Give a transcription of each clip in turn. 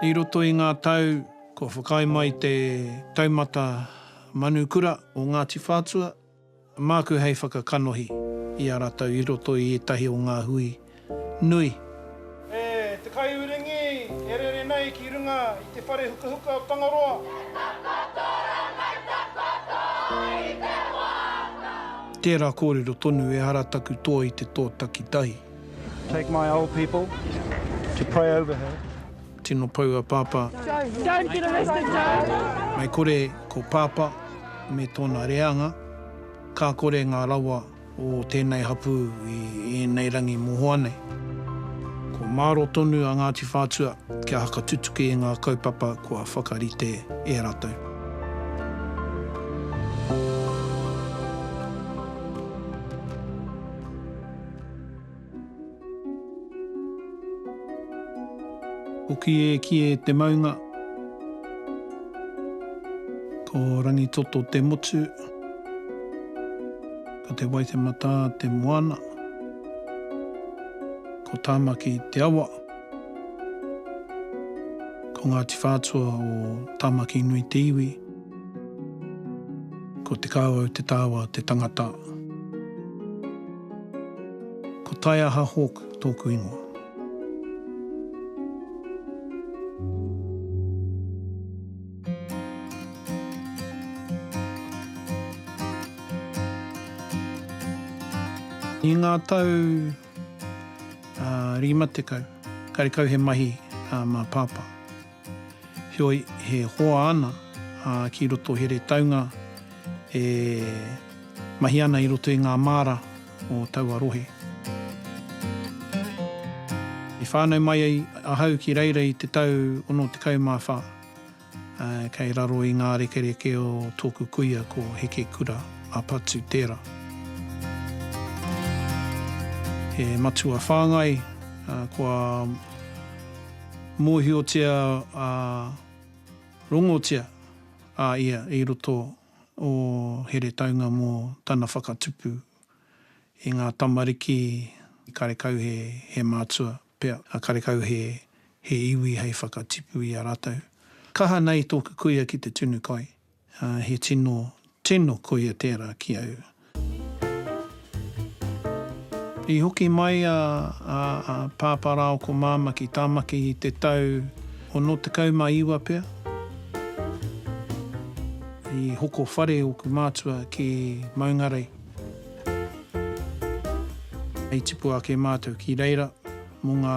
I roto I ngā tau, ko whakai mai te taumata manukura o Ngāti Whātua, māku hei whakakanohi I a rātou I roto I etahi o ngā hui nui. E, te kai urengi, e rere nei ki runga I te whare huka huka o Tangaroa. Tērā kōrero tonu e harataku toa I te tōtaki tahi. Take my old people to pray over her. Tino Paua Papa. Don't get arrested, Joe! Mai kore ko Papa me tōna reanga, ka kore ngā rawa o tēnei hapu I nei rangi mohoanei. Ko māro tonu a Ngāti Whātua kia haka tutuki I ngā kaupapa kua whakarite e rātou. Hoki e ki e te maunga, ko rangi toto te motu, ko te waitemata te moana, ko tāmaki te awa, ko Ngāti Whātua o tāmaki nui te iwi, ko te kāwau te tāwa te tangata, ko Taiaha Hawk tōku ingoa. I ngā tau rima te kau, kare kau he mahi mā pāpā. Hioi he hoa ana ki roto he re taunga e mahi ana I roto I ngā māra o Tauarohe. I whānau mai ai ahau ki reira I te tau ono te kau mā whā. Kei raro I ngā rekereke o tōku kuia ko heke kura a patu tērā. He matua whāngai, kua mōhiotia rongotia ia I roto o here taunga mō tana whakatupu I ngā tamariki karekau he mātua pia, karekau he iwi hei whakatipu I a rātou. Kaha nei tōku kuia ki te tunu kai, he tino kuia tērā ki au. I hoki mai a pāpara o ko māma ki tāmaki I te tau o no te kauma iwa pia. I hoko whare o ku mātua ki Maungarei. I tipu ake mātou ki reira mō ngā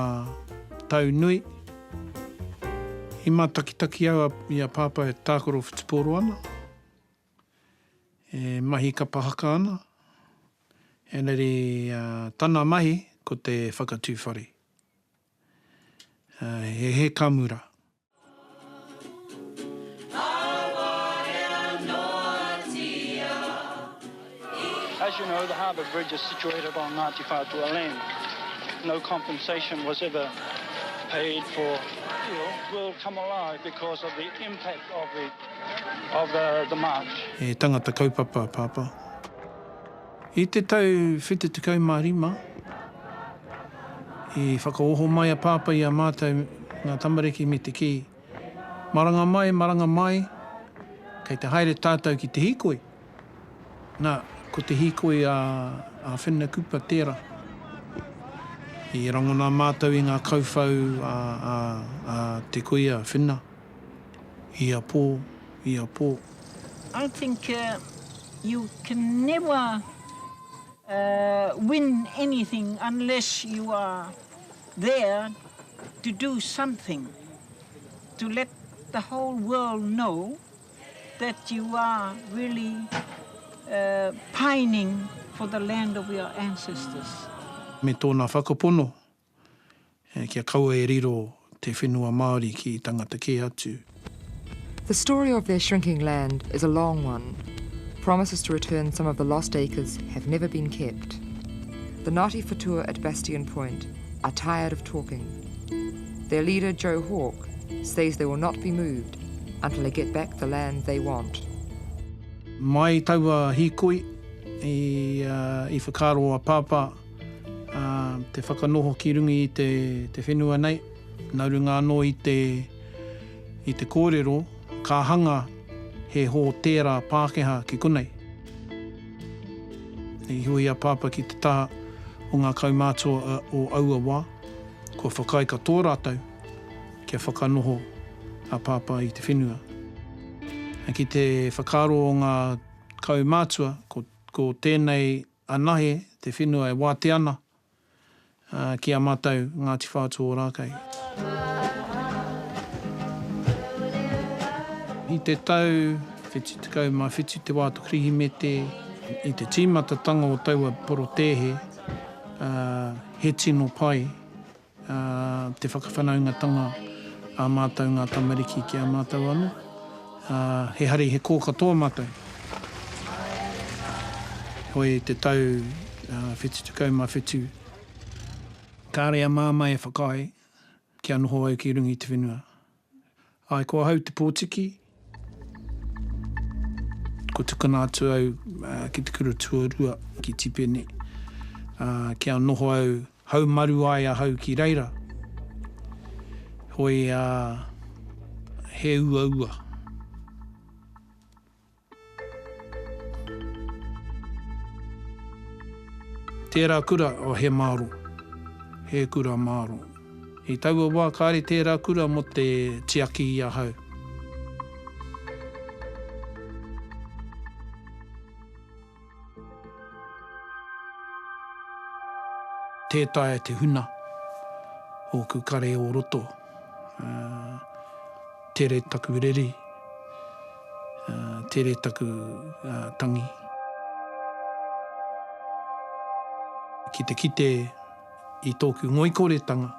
tau nui. I mātakitaki au I a pāpa e tākoro whitiporo ana. E mahi ka pahaka ana. E neri tana mahi ko te whakatūwhare. He kamura. As you know, the harbour bridge is situated on Ngāti Whātua land. No compensation was ever paid for. Will come alive because of the impact of the march. E tangata kaupapa pāpā. I te tau white te kaumārima, I whakaoho mai a pāpa I a mātou ngā tamariki me te ki. Maranga mai, kei te haere tātou ki te hikoi. Nā, ko te hikoi a whenua kupa tērā. I rangona mātou I ngā kauwhau a te kuia whenua. I a pō. I think you can never win anything unless you are there to do something, to let the whole world know that you are really pining for the land of your ancestors. Me tōna whakapono, kia kaua e riro te whenua Māori ki tangata ke atu. The story of their shrinking land is a long one. Promises to return some of the lost acres have never been kept. The Ngāti Whātua at Bastion Point are tired of talking. Their leader, Joe Hawk, says they will not be moved until they get back the land they want. Mai taua hikoi I whakaro a pāpā te whakanoho ki rungi I te whenua nei. Nau runga anō I te I te kōrero, ka hanga he hō tērā Pākehā ki konei. I hui a pāpa ki te taha o ngā kaumātua o aua wā, ko whakai ka tō rātau, kia whakanoho a pāpa i te whenua. Ki te whakaro o ngā kaumātua, ko tēnei anahe, te whenua e wāte ana, ki a mātou Ngāti Whātua o Rākei. I te tau, whetū te kau mai whetū te wātu krihi me te, i te tīmatatanga o taua Porotēhe, he tino pai, te whakawhanaungatanga a mātou ngā tamariki ki a mātou anō. He hari he kō katoa mātou. Hoi te tau whetū te kau mai whetū. Kāre a māmai e whakai, ki anoho au ki rungi te whenua. Ai, kua hau te pōtiki, ko tukana atu au ki te kura tuarua ki tipene. Kia noho au hau maru ai a hau ki reira. Hoi he ua ua. Tērā kura o he māro. He kura māro. I taua wā kāre tērā kura mo te tiaki i a hau. Tētai te huna o ku kare o roto, tere taku rere, tere taku tangi. Ki te kite i tōku ngoikoretanga,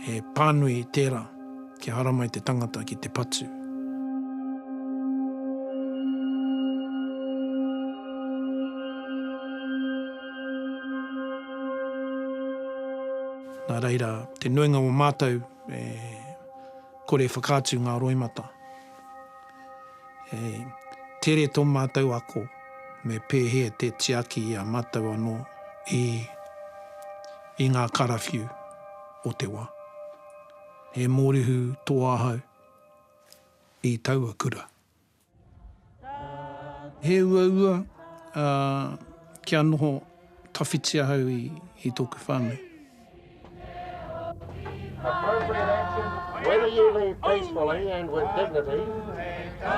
he pānui tērā ki haramai te tangata ki te patu. Nā reira, te nuinga o mātou kore whakātu ngā roimata. Tere tō mātou ako me pēhea te tiaki a mātou anō i ngā karawhiu o te wā. He mōrehu tō ahau i taua kura. He ua ua kia noho tawhiti ahau i tōku whānau. Appropriate action, whether you leave peacefully and with dignity,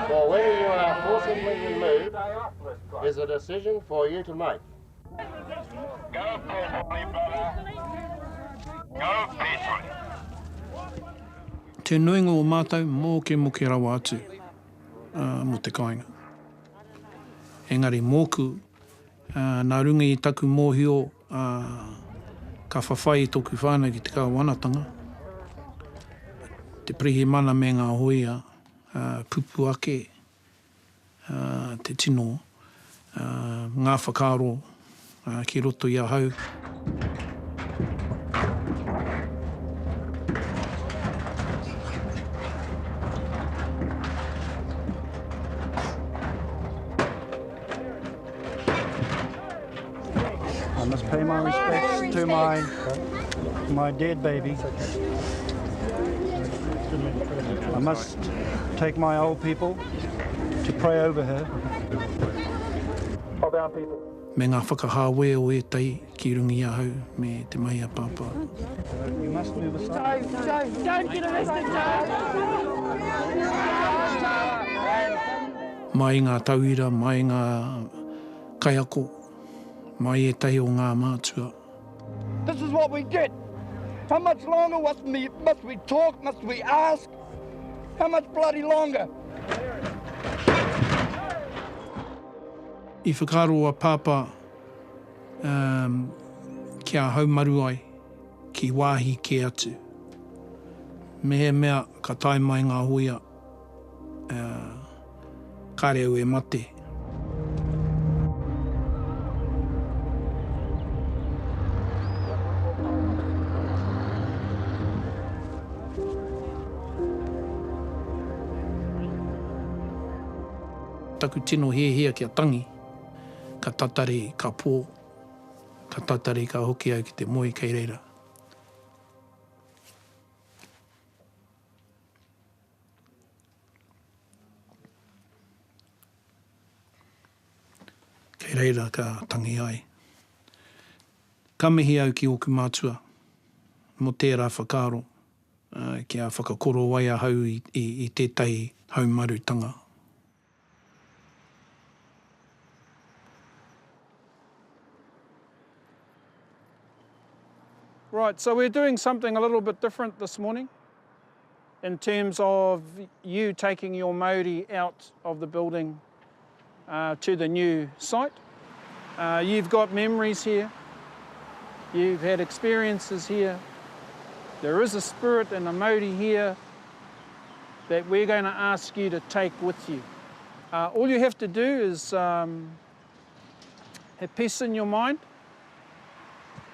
or whether you are forcibly removed, is a decision for you to make. Go peacefully, brother. Go peacefully. Te nuinga o mātou moke rawa atu mo te kāinga. Engari mōku, nā runga i taku mōhio, ka whawhai i tōku whānau ki te kāwanatanga. Te prihi mana me ngā hoia, pupu ake, te tino, ngā whakaro ki roto i a hau. I must pay my respects to my dead baby. I must take my old people to pray over her. Of our people. Me ngā whakahāwe o e tai ki rungi a hau me te mai a pāpā. You must move aside. Don't get arrested, Mai ngā tauira, mai ngā kaiako, mai e tai o ngā mātua. This is what we get. How much longer must we talk? Must we ask? How much bloody longer? I whakaro a pāpā kia haumaru ai ki wāhi ke atu. Me he mea ka tai mai ngā hoia kareo e mate. Taku tino hea kia tangi, ka tatare ka pō, ka tatare ka hoki au ki te moi kei reira. Whireira ka tangi ai. Ka mihi au ki oku mātua, mo tērā whakaaro, kia whakakoro wai a hau i tētahi haumarutanga. Right, so we're doing something a little bit different this morning in terms of you taking your Māori out of the building to the new site. You've got memories here, you've had experiences here. There is a spirit and a Māori here that we're going to ask you to take with you. All you have to do is have peace in your mind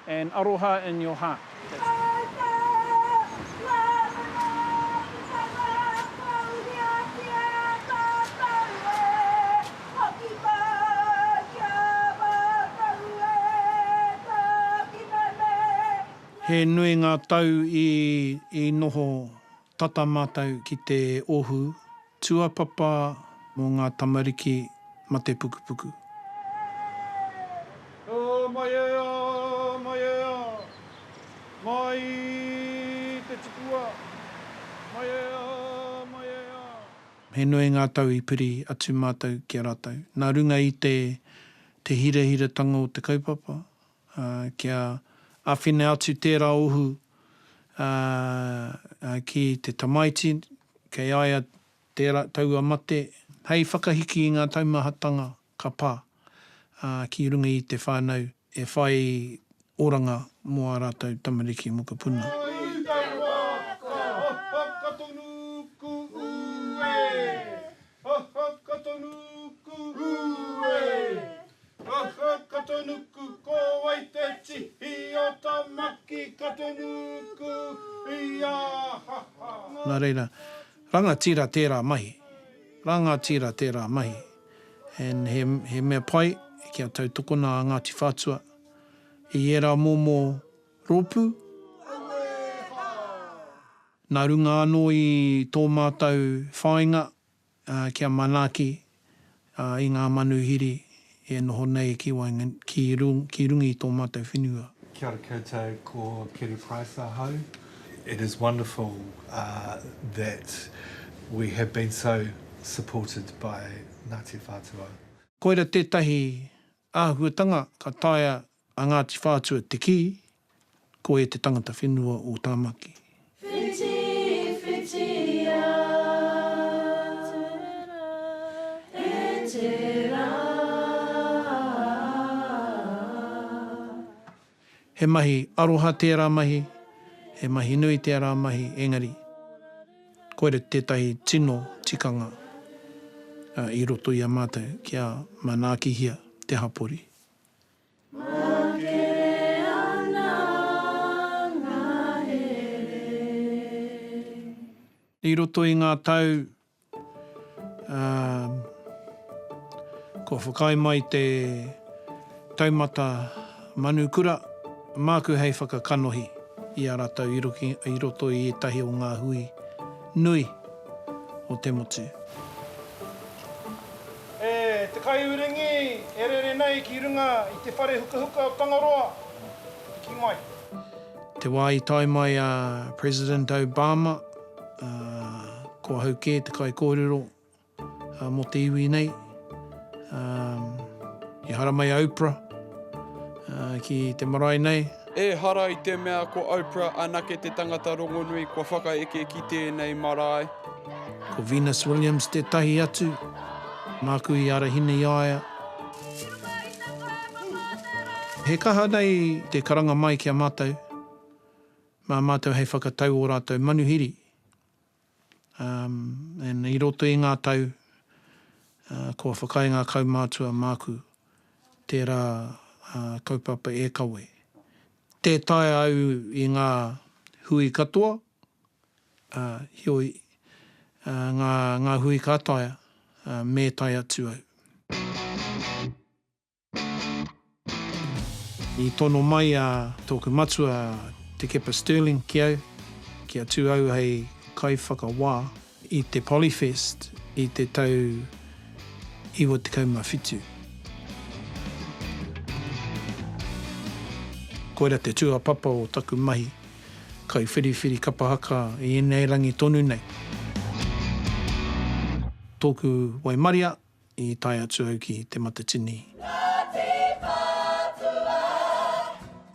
and aroha in your heart. He nui ngā tau i noho tata mātau ki te ohu, tuapapa mō ngā tamariki ma te pukupuku. Mai ea, mai ea, mai te tipua, mai ea, mai ea. He nui ngā tau i piri atu mātau ki a rātau. Nā runga i te hira-hiratanga o te kaupapa, kia awhine atu tērā ohu ki te tamaiti, kei aia tērā taua mate, hei whakahiki i ngā taumahatanga ka pā, ki runga i te whānau, e whai oranga mō a rātau tamariki mo ka puna. Nā reira, rangatira tērā mahi. Rangatira tērā mahi. And he mea pai, kia tau tokona a Ngāti Whātua, i era mōmō rōpū. Nā runga anō i tō mātau whāinga, kia manaaki i ngā manuhiri, e noho nei ki rungi i tō mātou whenua. Kia ora koutou, ko Kerry Price ahau. It is wonderful that we have been so supported by Ngāti Whātua. Koira tētahi āhuatanga ka taia a Ngāti Whātua te ki, ko e te tangata whenua o Tāmaki. He mahi aroha tērā mahi, he mahi nui tērā mahi, engari. Koere tētahi tino tikanga i roto i a mātou kia manaakihia te hapori. I roto i ngā tau, ko whakai mai te taumata manukura, māku hei whakakanohi i a rātau i roto i etahi o ngā hui nui o te motu. Te kai uringi, e rere nei ki runga i te whare huka o Tangaroa. Ki mai. Te wā i tai mai a President Obama, ko hau ke te kai kōrero mo te iwi nei. I hara mai Oprah, ki te marae nei. E hara i te mea ko Oprah anake te tangata rongonui ko whakaeke ki tēnei marae. Ko Venus Williams te tahi atu, māku i arahine i aia. He kaha nei te karanga mai ki a mātou, mā mātou hei whakatau o rātou manuhiri. And i roto i ngā tau, ko whakai ngā kaumātua māku, tērā kaupapa e kawe. Te tae au i ngā hui katoa, hioi ngā hui kataia, me tai atu au. I tono mai a tōku matua te kepa Sterling ki au, ki atu au hei kai whakawā i te Polyfest i te tau iwa te kaumawhitu. Koera te tua papa o taku mahi, kai whiriwhiri kapahaka i enei rangi tonu nei. Tōku Waimaria i tai atu au ki te Matatini.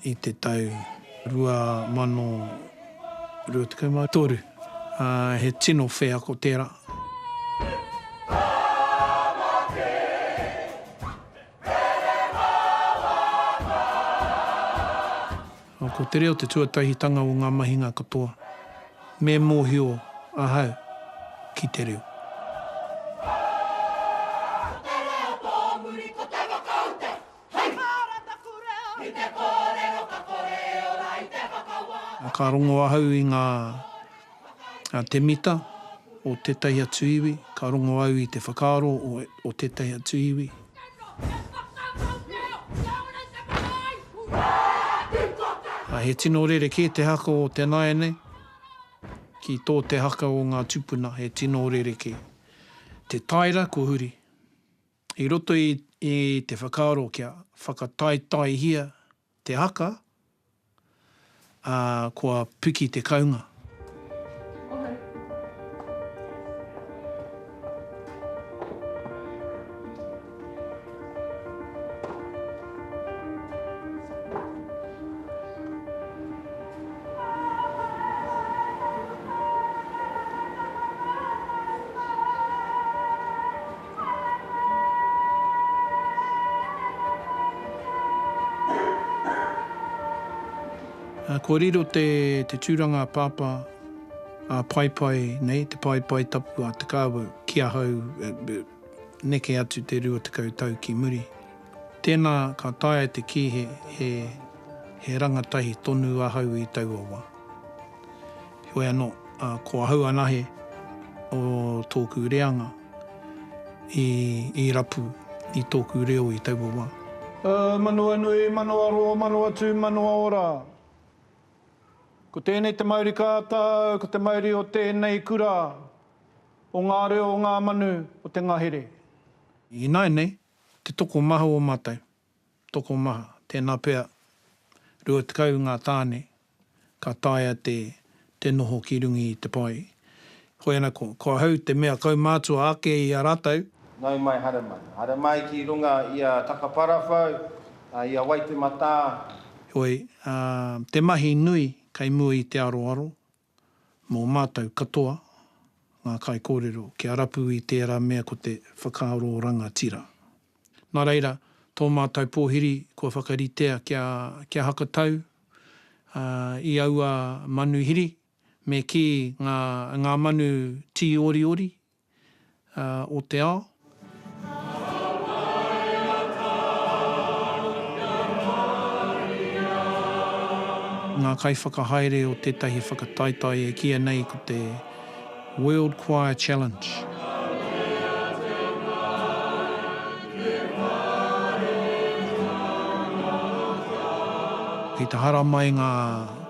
I te tau 2023, he tino whea ko tērā. Ko te reo te tuatahitanga o ngā mahinga katoa. Me mōhio ahau ki te reo. Ka rongo ahau i ngā te mita o tētahi atu iwi. Ka rongo au i te whakaaro o tētahi atu iwi. He tino rereke te haka o te naene, ki tō te haka o ngā tupuna, he tino rereke. Te taira ko huri. I roto i te whakaaro kia whakataitai hia te haka, kua puki te kaunga. Ko riro te tūranga pāpā paipai nei, te paipai tapu a te kāwau ki ahau neke atu te rua te kautau ki muri. Tēnā ka taia te ki he rangatahi tonu ahau i tauawa. Hoi anō, ko ahau anahe o tōku reanga i rapu i tōku reo i tauawa. Manua nui, manua roa, manua tū, manua ora. Ko tēnei te mauri kātau, ko te mauri o tēnei kura, o ngā reo o ngā manu o te ngahere. I nai nei, te toko maha o mātai, toko maha, tēnā pēr, rua te kau ngā tāne, ka taia te noho ki rungi i te pai. Hoi ana ko hau te mea kau mātua ake i a rātau. Nau mai hara mai. Hara mai ki runga i a takaparawhau, i a Waitemata. Hoi, te mahi nui, kai mua i te aroaro, mō mātou katoa, ngā kai kōrero, ki arapu i tērā mea ko te whakaaro rangatira. Nā reira, tō mātou pōhiri, ko whakaritea kia hakatau, i aua manuhiri, me ki ngā manu ti ori ori o te ao. Ngā kai whakahaere o tētahi whakataitai e kia nei ko te World Choir Challenge. Ki te hara mai ngā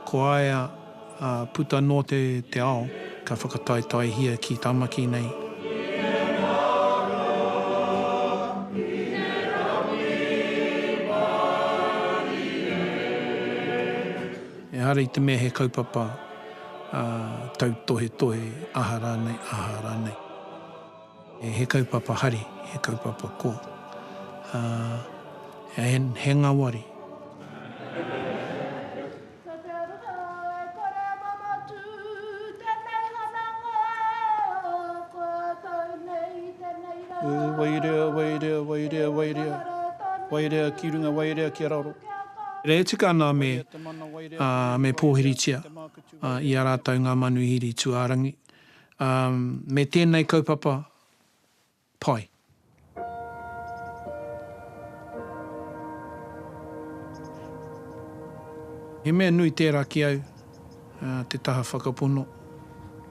koaea puta no te ao, ka whakataitai hia ki tamaki nei. E hara i te mea he kaupapa tau tohe, ahara nei. E he kaupapa hari, he kaupapa ko. He ngawari. Wairea ki runga, wairea ki raro. Re tika ana me pōhiritia i a rātau ngā manuhiri tuārangi. Me tēnei kaupapa pai. He mea nui tērā ki au, te taha whakapono.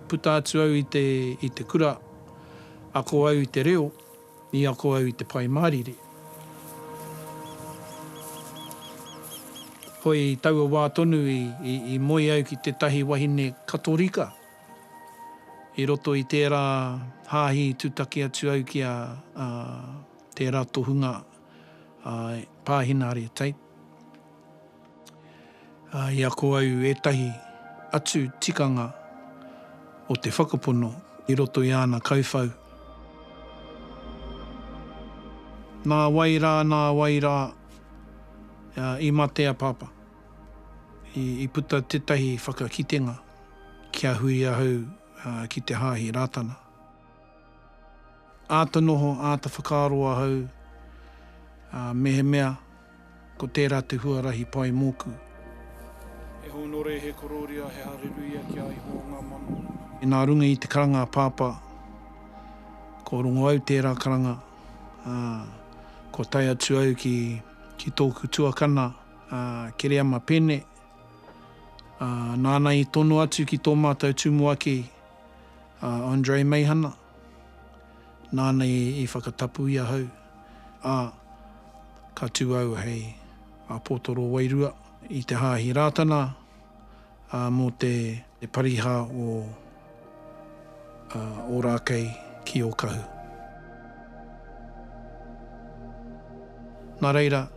Puta atu au i te kura, ako au i te reo, i ako au i te pai mārire. Hoi taua wā tonu i moi au ki te tahi wahine katorika. I roto i tērā hāhi tūtaki atu au ki tērā tohunga pāhina re tei. Ia ko au etahi atu tikanga o te whakapono I roto I ana kauwhau. Nā wairā, I matea papa. I puta tetahi whakakitenga kia hui ahau ki te hāhi rātana. Āta noho, āta whakaaroa hau, mehe mea, ko tērā te huarahi pai mōku. He honore, he kororia, he hareruia ki ai ho ngā mano. I nā runga I te karanga pāpā, ko rongo au tērā karanga, ko tai atu au ki tōku tuakana, kere ama pene, nāna I tono atu ki tō mātou tumuaki, Andre Meihana, nāna I whakatapu ia hau, ka tū au hei a Pōtoro Wairua I te hāhi rātana, mō te pariha o rākei ki o kahu. Nā reira,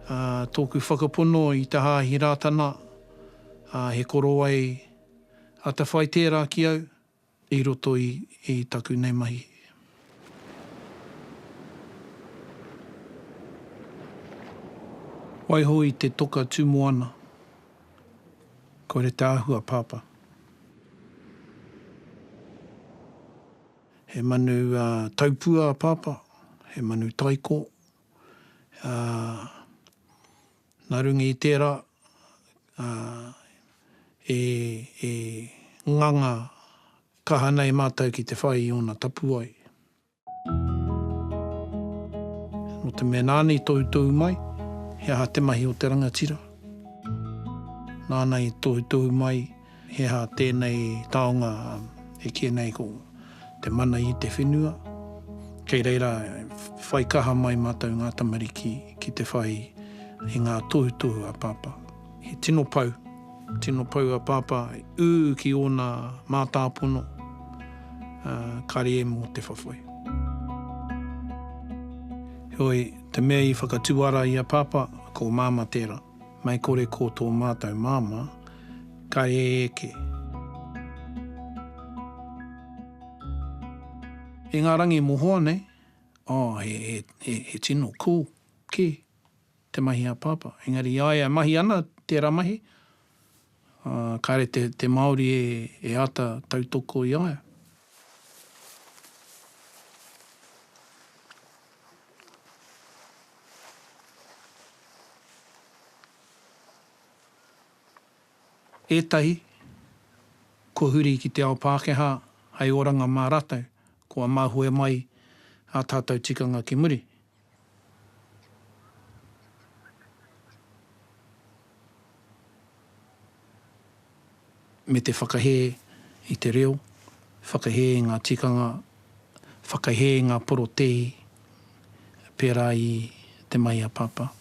tōku whakapono I te hāhi rātana, he koro ai a te whai tērā ki au, I roto I taku nei mahi. Waiho I te toka tūmoana, ko re te āhua pāpā. He manu taupua pāpā, he manu taiko, nā runga I tērā, e nganga kaha nei mātou ki te whai I ona tapu ai. No te mea nānei tohu mai, he aha te mahi o te rangatira. Nānei tohu mai, he aha tēnei taonga e kia nei ko te mana I te whenua. Kei reira, whai kaha mai mātou ngā tamariki ki te whai I ngā tohu a pāpā. He tino pau a pāpā, ki ona mātāpono, kare e mō te whawhai. Hoi, te mea I whakatuara I a pāpā, ko māma tērā. Mai kore ko tō mātou māma, kare e eke. E ngā rangi mohoa nei, he tino cool, ki te mahi a pāpā. Engari aia mahi ana, tērā mahi, kare te Māori e ata tautoko I aia. Ētahi, ko huri ki te ao Pākehā, hei oranga mā rātou, kua māhue mai a tātou tikanga ki muri. Me te whakahe I te reo, whakahe ngā tikanga, whakahe ngā porotei, pērā I te mai a pāpā.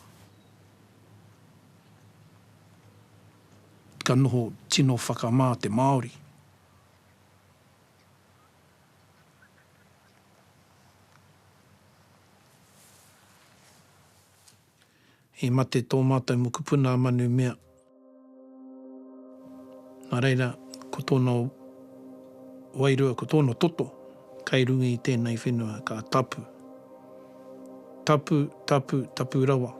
Ka noho tino whakamā te Māori. E mate tō mātou mo kupuna manu mea. Nā reira, ko tōna wairua, ko tōna toto, kei rungi I tēnei whenua, ka tapu. Tapu rawa.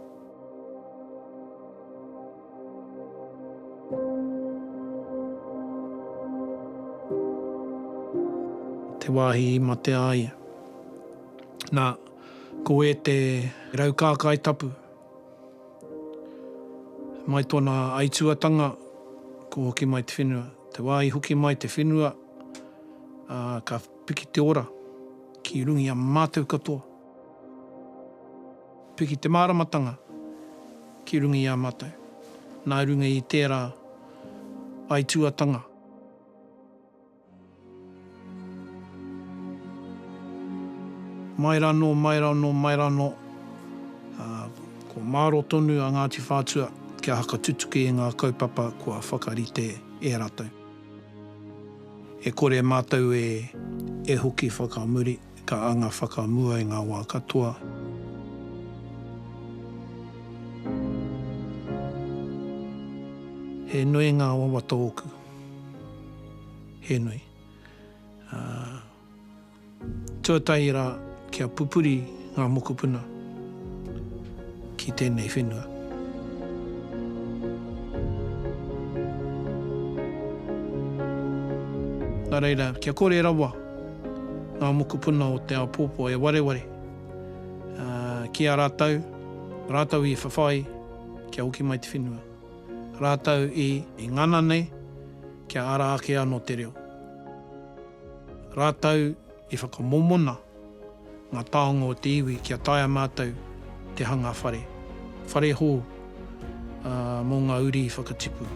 Te wāhi I mate aia. Nā, ko e te raukākai tapu. Mai tōna aituatanga, ko hoki mai te whenua. Te wāhi hoki mai te whenua, ka piki te ora, ki rungi a mātou katoa. Piki te māramatanga, ki rungi a mātou. Nā runga I tērā aituatanga. Mai rano, ko māro tonu a Ngāti Whātua, kia haka tutuki e ngā kaupapa kua whakarite e rātou. E kore mātou e hoki whakamuri, ka anga whakamua I ngā wā katoa. He nui ngā wawa tōku. He nui. Tuatai rā kia pupuri ngā mokopuna ki tēnei whenua. Nā reira, kia kore rawa ngā mokopuna o te Aopopo e wareware. Kia rātau i whawhai, kia hoki mai te whenua. Rātau i ngana nei, kia ara ake anō te reo. Rātau i whakamomona ngā taonga o te iwi kia taia mātou te hanga whare. Whare hō mō ngā uri i whakatipu.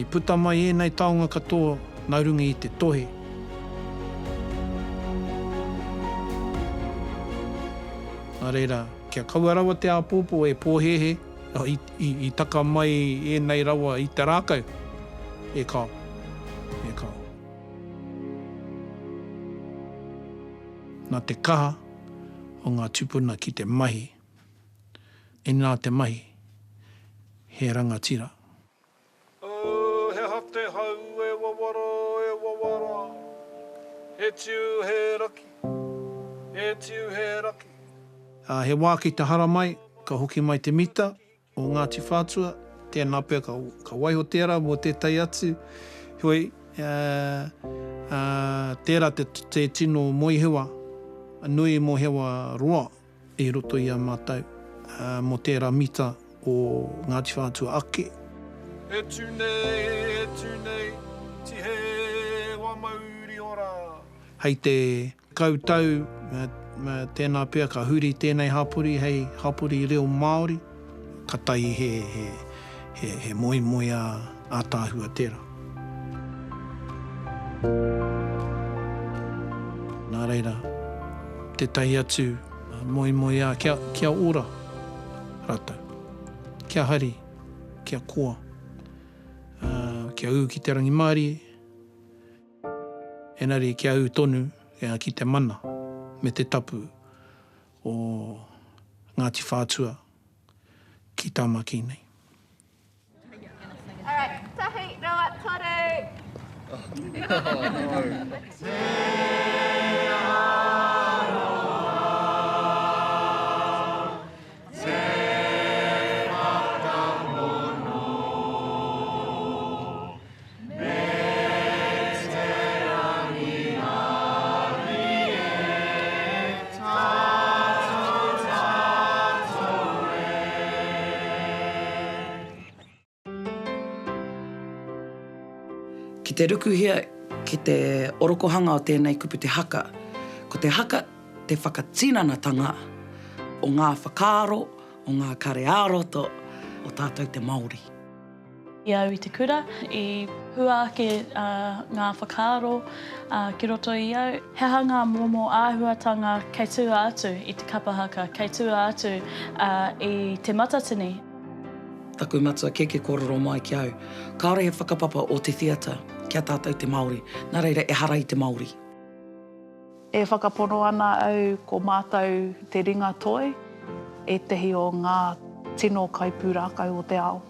I puta mai e nei taonga katoa naurungi i te tohe. Nā reira, kia kaua rawa te Aopopo e pōhehe, i taka mai e nei rawa i te rākau. E kao. Nā te kaha o ngā tupuna ki te mahi. E nā te mahi, he rangatira. He hate hau e wawara. He tiu he raki. He wā ki te hara mai, ka hoki mai te mita o Ngāti Whātua, tēnā pia ka waiho tērā mō tētai atu. Hoi, tērā te tino moihewa, nui moihewa roa i roto i a mātou, mō tērā mita o Ngāti Whātua ake. He tūnei, ti he wa mauri ora. Hei te kautau, tēnā pia ka huri tēnei hapuri, hei hapuri reo Māori, ka tai he moi a tāhua tērā. Nā reira, te tai atu moi a kia ora rātou, kia hari, kia koa, kia u ki te rangi Māori, enari kia u tonu ki te mana, me te tapu o Ngāti Whātua ki Tāmaki nei. Alright, tahi, rawa, toru! Ki te rukuhia ki te orokohanga o tēnei kupu te haka. Ko te haka, te whakatinanatanga o ngā whakaaro, o ngā karearoto, o tātou te Māori. I au i te kura, i hua ake ngā whakaaro ki roto i au. He hanga momo āhuatanga kei tua atu i te kapahaka, kei tua atu i te matatini. Taku matua keke kororo mai ki au. Kāore he whakapapa o te theatre kia tātou te Māori. Nā reira e hara i te Māori. E whakapono ana au ko mātou te ringa toi, e tehi o ngā tino kaipūrākau o te ao.